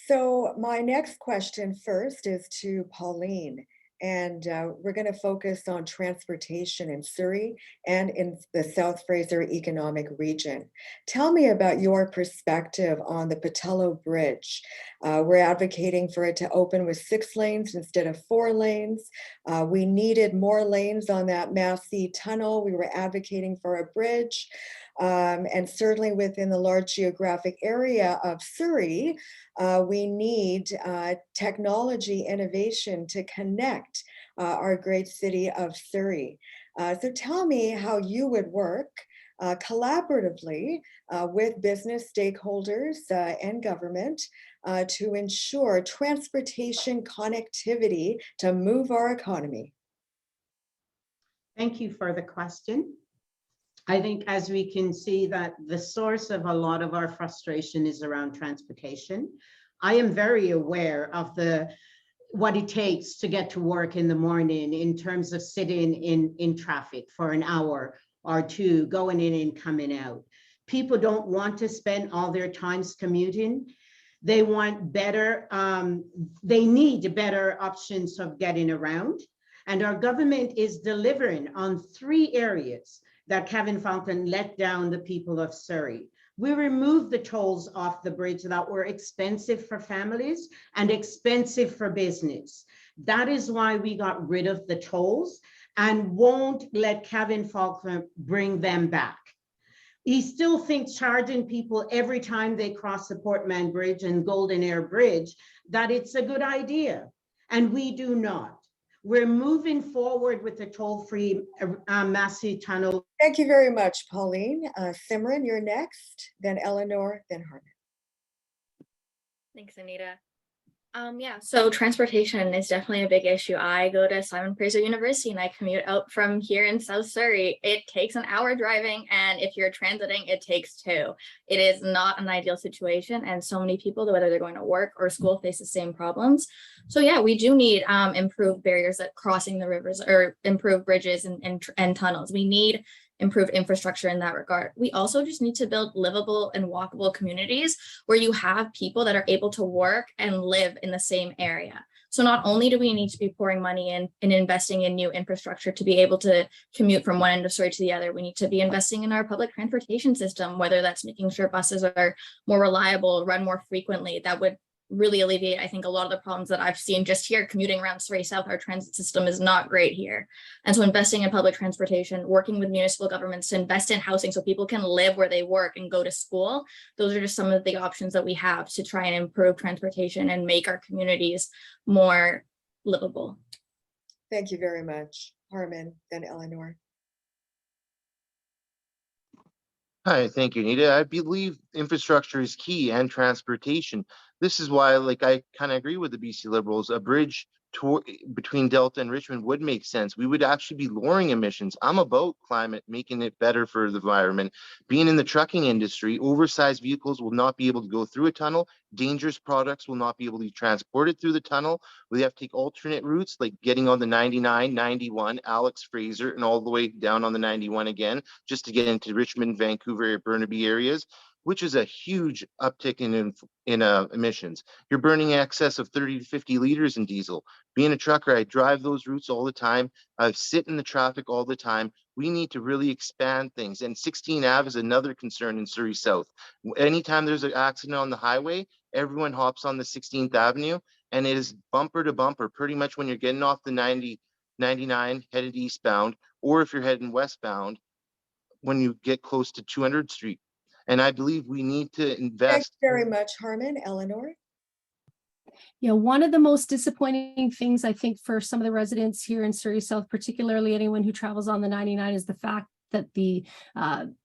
So my next question first is to Pauline, and we're going to focus on transportation in Surrey and in the South Fraser Economic Region. Tell me about your perspective on the Patello Bridge. We're advocating for it to open with 6 lanes instead of 4 lanes. We needed more lanes on that Massey tunnel. We were advocating for a bridge. And certainly within the large geographic area of Surrey, we need technology innovation to connect our great city of Surrey. So tell me how you would work collaboratively with business stakeholders and government to ensure transportation connectivity to move our economy. Thank you for the question. I think as we can see that the source of a lot of our frustration is around transportation. I am very aware of what it takes to get to work in the morning in terms of sitting in traffic for an hour or two, going in and coming out. People don't want to spend all their times commuting. They want better, they need better options of getting around. And our government is delivering on 3 areas that Kevin Falcon let down the people of Surrey. We removed the tolls off the bridge that were expensive for families and expensive for business. That is why we got rid of the tolls and won't let Kevin Falcon bring them back. He still thinks charging people every time they cross the Portman Bridge and Golden Air Bridge, that it's a good idea. And we do not. We're moving forward with the toll-free Massey Tunnel. Thank you very much, Pauline. Simran, you're next, then Eleanor, then Harmon. Thanks, Anita. Yeah, so transportation is definitely a big issue. I go to Simon Fraser University and I commute out from here in South Surrey. It takes an hour driving, and if you're transiting, it takes 2. It is not an ideal situation, and so many people, whether they're going to work or school, face the same problems. So yeah, we do need improved barriers at crossing the rivers, or improved bridges and tunnels. We need improved infrastructure in that regard. We also just need to build livable and walkable communities where you have people that are able to work and live in the same area. So not only do we need to be pouring money in and investing in new infrastructure to be able to commute from one end of Surrey to the other, we need to be investing in our public transportation system, whether that's making sure buses are more reliable, run more frequently. That would really alleviate, I think, a lot of the problems that I've seen just here commuting around Surrey South. Our transit system is not great here. And so investing in public transportation, working with municipal governments to invest in housing so people can live where they work and go to school. Those are just some of the options that we have to try and improve transportation and make our communities more livable. Thank you very much, Harmon, then Eleanor. Hi, thank you, Anita. I believe infrastructure is key, and transportation. This is why, I kind of agree with the BC Liberals. A bridge between Delta and Richmond would make sense. We would actually be lowering emissions. I'm about climate, making it better for the environment. Being in the trucking industry, oversized vehicles will not be able to go through a tunnel. Dangerous products will not be able to be transported through the tunnel. We have to take alternate routes, like getting on the 99, 91, Alex Fraser, and all the way down on the 91 again, just to get into Richmond, Vancouver, Burnaby areas, which is a huge uptick in emissions. You're burning in excess of 30 to 50 liters in diesel. Being a trucker, I drive those routes all the time. I sit in the traffic all the time. We need to really expand things. And 16 Ave is another concern in Surrey South. Anytime there's an accident on the highway, everyone hops on the 16th Avenue, and it is bumper to bumper, pretty much when you're getting off the 99 headed eastbound, or if you're heading westbound, when you get close to 200th Street. And I believe we need to invest. Thanks very much, Harmon. Eleanor? Yeah, one of the most disappointing things, I think, for some of the residents here in Surrey South, particularly anyone who travels on the 99, is the fact that the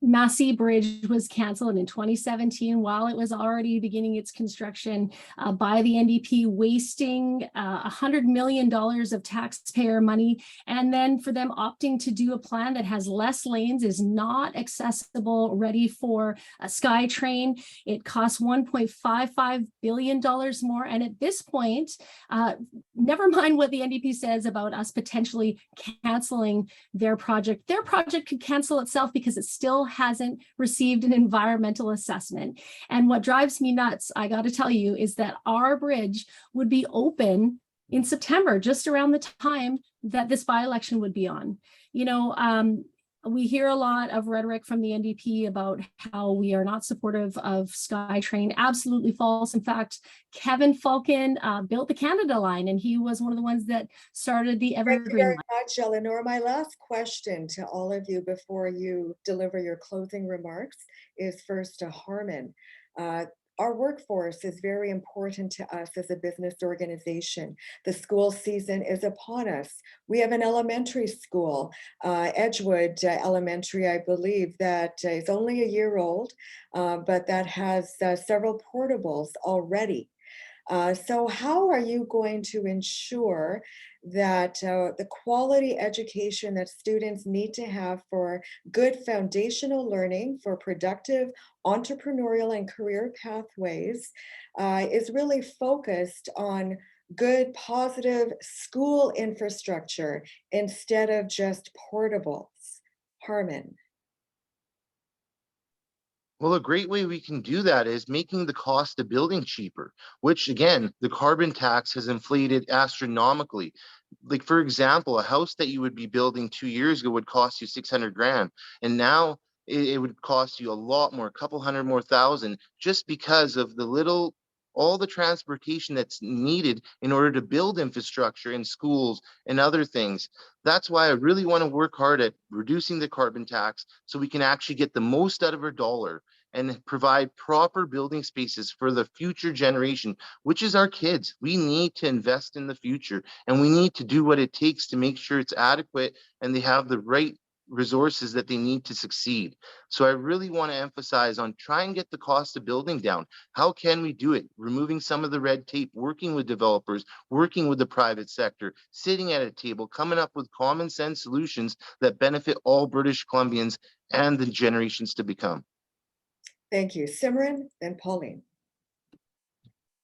Massey Bridge was canceled in 2017 while it was already beginning its construction by the NDP, wasting $100 million of taxpayer money. And then for them opting to do a plan that has less lanes, is not accessible, ready for a SkyTrain. It costs $1.55 billion more. And at this point, never mind what the NDP says about us potentially canceling their project could cancel itself because it still hasn't received an environmental assessment. And what drives me nuts, I got to tell you, is that our bridge would be open in September, just around the time that this by-election would be on. You know, we hear a lot of rhetoric from the NDP about how we are not supportive of SkyTrain. Absolutely false. In fact, Kevin Falcon built the Canada Line, and he was one of the ones that started the Evergreen Thank you very Line. much, Eleanor. My last question to all of you before you deliver your closing remarks is first to Harmon. Our workforce is very important to us as a business organization. The school season is upon us. We have an elementary school, Edgewood Elementary, I believe, that is only a year old, but that has several portables already. So how are you going to ensure that the quality education that students need to have for good foundational learning, for productive entrepreneurial and career pathways is really focused on good, positive school infrastructure instead of just portables? Harmon. Well, a great way we can do that is making the cost of building cheaper, which again, the carbon tax has inflated astronomically. Like, for example, a house that you would be building 2 years ago would cost you 600 grand. And now it would cost you a lot more, a couple hundred more thousand, just because of all the transportation that's needed in order to build infrastructure in schools and other things. That's why I really want to work hard at reducing the carbon tax so we can actually get the most out of our dollar and provide proper building spaces for the future generation, which is our kids. We need to invest in the future, and we need to do what it takes to make sure it's adequate and they have the right resources that they need to succeed. So I really want to emphasize on try and get the cost of building down. How can we do it? Removing some of the red tape, working with developers, working with the private sector, sitting at a table, coming up with common sense solutions that benefit all British Columbians and the generations to become. Thank you. Simran, then Pauline.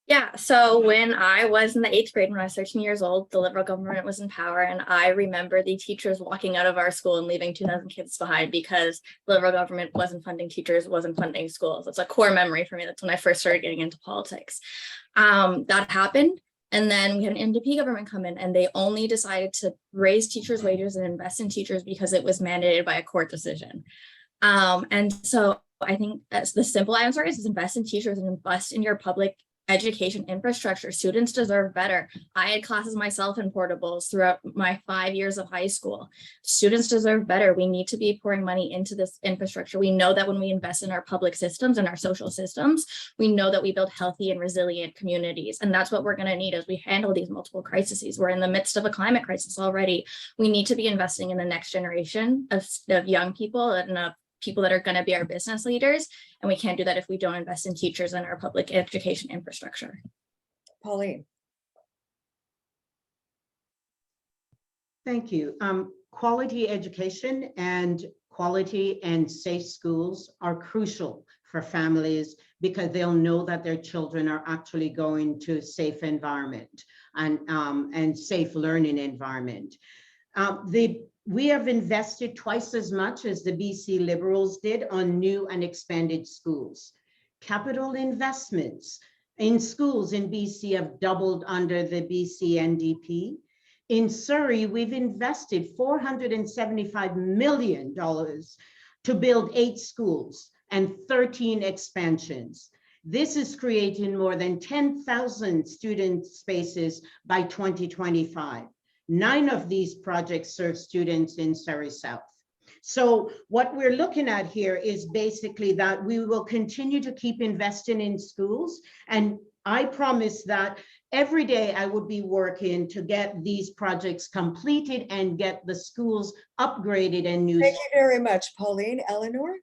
Yeah, so when I was in the 8th grade, when I was 13 years old, the Liberal government was in power, and I remember the teachers walking out of our school and leaving 2,000 kids behind because the Liberal government wasn't funding teachers, wasn't funding schools. It's a core memory for me. That's when I first started getting into politics. That happened, and then we had an NDP government come in, and they only decided to raise teachers' wages and invest in teachers because it was mandated by a court decision. And so I think that's the simple answer is invest in teachers and invest in your public education infrastructure. Students deserve better. I had classes myself in portables throughout my 5 years of high school. Students deserve better. We need to be pouring money into this infrastructure. We know that when we invest in our public systems and our social systems, we know that we build healthy and resilient communities. And that's what we're going to need as we handle these multiple crises. We're in the midst of a climate crisis already. We need to be investing in the next generation of young people and of people that are going to be our business leaders. And we can't do that if we don't invest in teachers and our public education infrastructure. Pauline. Thank you. Quality education and quality and safe schools are crucial for families because they'll know that their children are actually going to a safe environment and safe learning environment. We have invested twice as much as the BC Liberals did on new and expanded schools. Capital investments in schools in BC have doubled under the BC NDP. In Surrey, we've invested $475 million to build 8 schools and 13 expansions. This is creating more than 10,000 student spaces by 2025. 9 of these projects serve students in Surrey South. So what we're looking at here is basically that we will continue to keep investing in schools. And I promise that every day I would be working to get these projects completed and get the schools upgraded and new. Thank you very much, Pauline. Eleanor?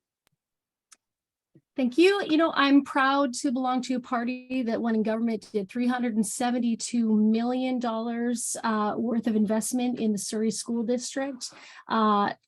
Thank you. You know, I'm proud to belong to a party that when in government did $372 million worth of investment in the Surrey School District,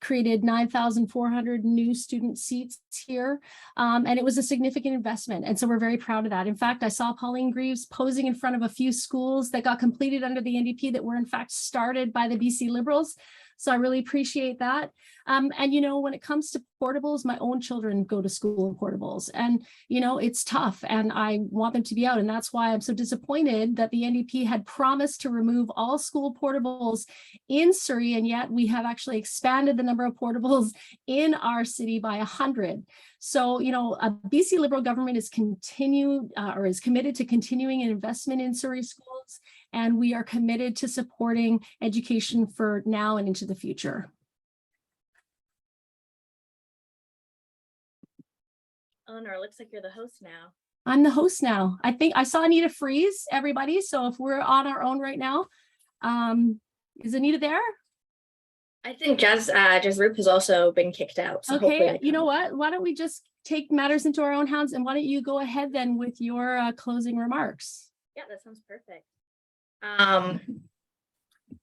created 9,400 new student seats here. And it was a significant investment. And so we're very proud of that. In fact, I saw Pauline Greaves posing in front of a few schools that got completed under the NDP that were in fact started by the BC Liberals. So I really appreciate that. And, you know, when it comes to portables, my own children go to school in portables, and, you know, it's tough and I want them to be out. And that's why I'm so disappointed that the NDP had promised to remove all school portables in Surrey. And yet we have actually expanded the number of portables in our city by 100. So, you know, a BC Liberal government is committed to continuing an investment in Surrey schools, and we are committed to supporting education for now and into the future. Eleanor, it looks like you're the host now. I'm the host now. I think I saw Anita freeze, everybody. So if we're on our own right now, is Anita there? I think Jazz Roop has also been kicked out. So Okay, you know what? Why don't we just take matters into our own hands, and why don't you go ahead then with your closing remarks? Yeah, that sounds perfect.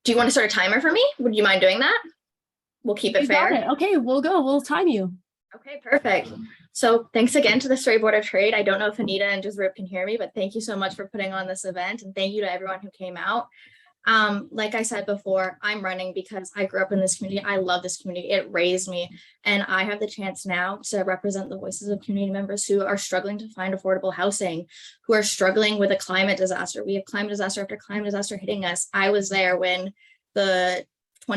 Do you want to start a timer for me? Would you mind doing that? We'll keep it fair. Got it. Okay, we'll go. We'll time you. Okay, perfect. So thanks again to the Surrey Board of Trade. I don't know if Anita and Jazrup can hear me, but thank you so much for putting on this event, and thank you to everyone who came out. Like I said before, I'm running because I grew up in this community. I love this community. It raised me, and I have the chance now to represent the voices of community members who are struggling to find affordable housing, who are struggling with a climate disaster. We have climate disaster after climate disaster hitting us. I was there when the fall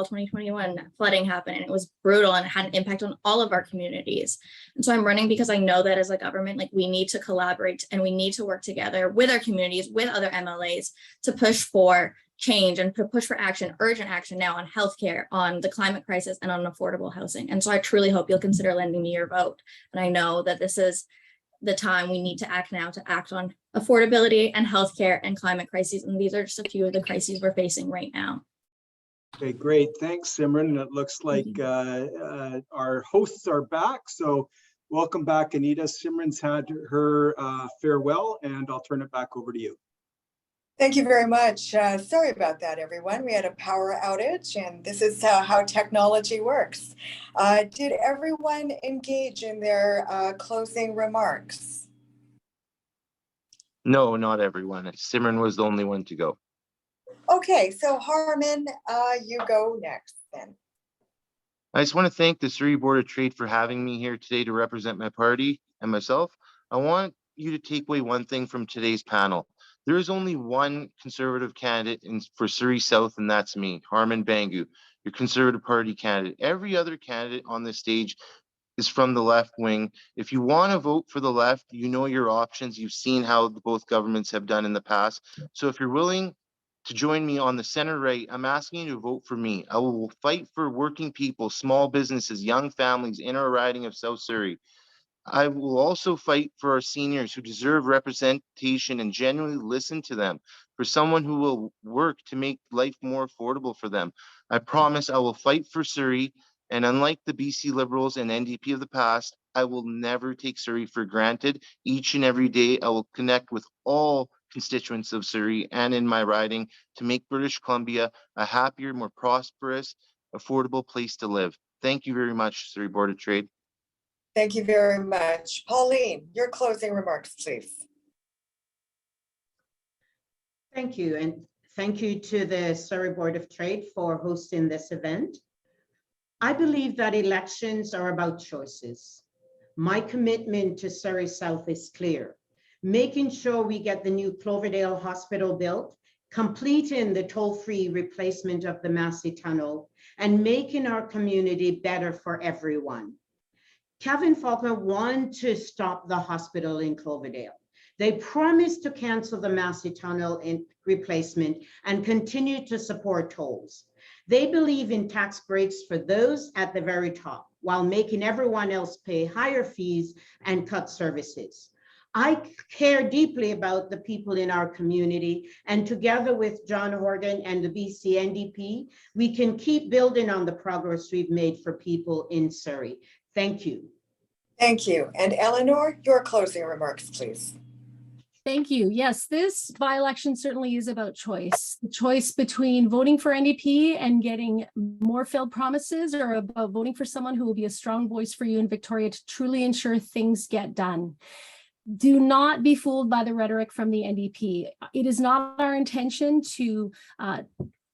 2021 flooding happened, and it was brutal and it had an impact on all of our communities. And so I'm running because I know that as a government, like, we need to collaborate and we need to work together with our communities, with other MLAs, to push for change and to push for action, urgent action now on healthcare, on the climate crisis, and on affordable housing. And so I truly hope you'll consider lending me your vote. And I know that this is the time we need to act now, to act on affordability and healthcare and climate crises. And these are just a few of the crises we're facing right now. Okay, great. Thanks, Simran. It looks like our hosts are back. So welcome back, Anita. Simran's had her farewell, and I'll turn it back over to you. Thank you very much. Sorry about that, everyone. We had a power outage, and this is how technology works. Did everyone engage in their closing remarks? No, not everyone. Simran was the only one to go. Okay, so Harmon, you go next then. I just want to thank the Surrey Board of Trade for having me here today to represent my party and myself. I want you to take away one thing from today's panel. There is only one Conservative candidate for Surrey South, and that's me, Harmon Bangu, your Conservative Party candidate. Every other candidate on this stage is from the left wing. If you want to vote for the left, you know your options. You've seen how both governments have done in the past. So if you're willing to join me on the center right, I'm asking you to vote for me. I will fight for working people, small businesses, young families in our riding of South Surrey. I will also fight for our seniors who deserve representation and genuinely listen to them, for someone who will work to make life more affordable for them. I promise I will fight for Surrey, and unlike the BC Liberals and NDP of the past, I will never take Surrey for granted. Each and every day, I will connect with all constituents of Surrey and in my riding to make British Columbia a happier, more prosperous, affordable place to live. Thank you very much, Surrey Board of Trade. Thank you very much. Pauline, your closing remarks, please. Thank you. And thank you to the Surrey Board of Trade for hosting this event. I believe that elections are about choices. My commitment to Surrey South is clear. Making sure we get the new Cloverdale Hospital built, completing the toll-free replacement of the Massey Tunnel, and making our community better for everyone. Kevin Faulkner wanted to stop the hospital in Cloverdale. They promised to cancel the Massey Tunnel in replacement and continue to support tolls. They believe in tax breaks for those at the very top, while making everyone else pay higher fees and cut services. I care deeply about the people in our community, and together with John Horgan and the BC NDP, we can keep building on the progress we've made for people in Surrey. Thank you. Thank you. And Eleanor, your closing remarks, please. Thank you. Yes, this by-election certainly is about choice. The choice between voting for NDP and getting more failed promises, or about voting for someone who will be a strong voice for you in Victoria to truly ensure things get done. Do not be fooled by the rhetoric from the NDP. It is not our intention to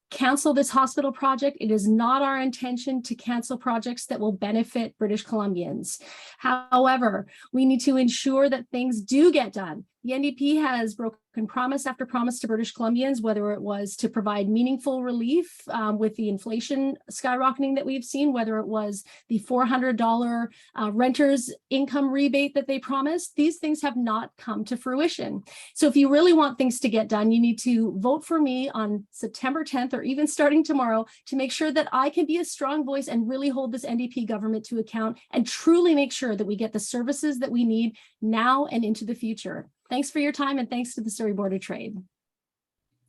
cancel this hospital project. It is not our intention to cancel projects that will benefit British Columbians. However, we need to ensure that things do get done. The NDP has broken promise after promise to British Columbians, whether it was to provide meaningful relief with the inflation skyrocketing that we've seen, whether it was the $400 renters income rebate that they promised. These things have not come to fruition. So if you really want things to get done, you need to vote for me on September 10th or even starting tomorrow to make sure that I can be a strong voice and really hold this NDP government to account and truly make sure that we get the services that we need now and into the future. Thanks for your time, and thanks to the Surrey Board of Trade.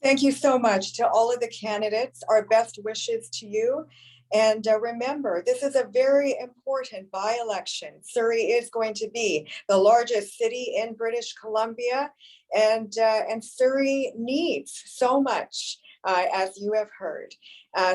Thank you so much to all of the candidates. Our best wishes to you. And remember, this is a very important by-election. Surrey is going to be the largest city in British Columbia, and Surrey needs so much, as you have heard.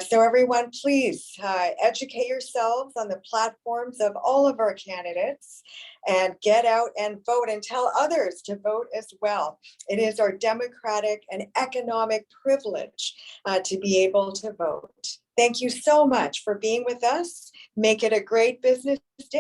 So everyone, please educate yourselves on the platforms of all of our candidates and get out and vote and tell others to vote as well. It is our democratic and economic privilege to be able to vote. Thank you so much for being with us. Make it a great business day.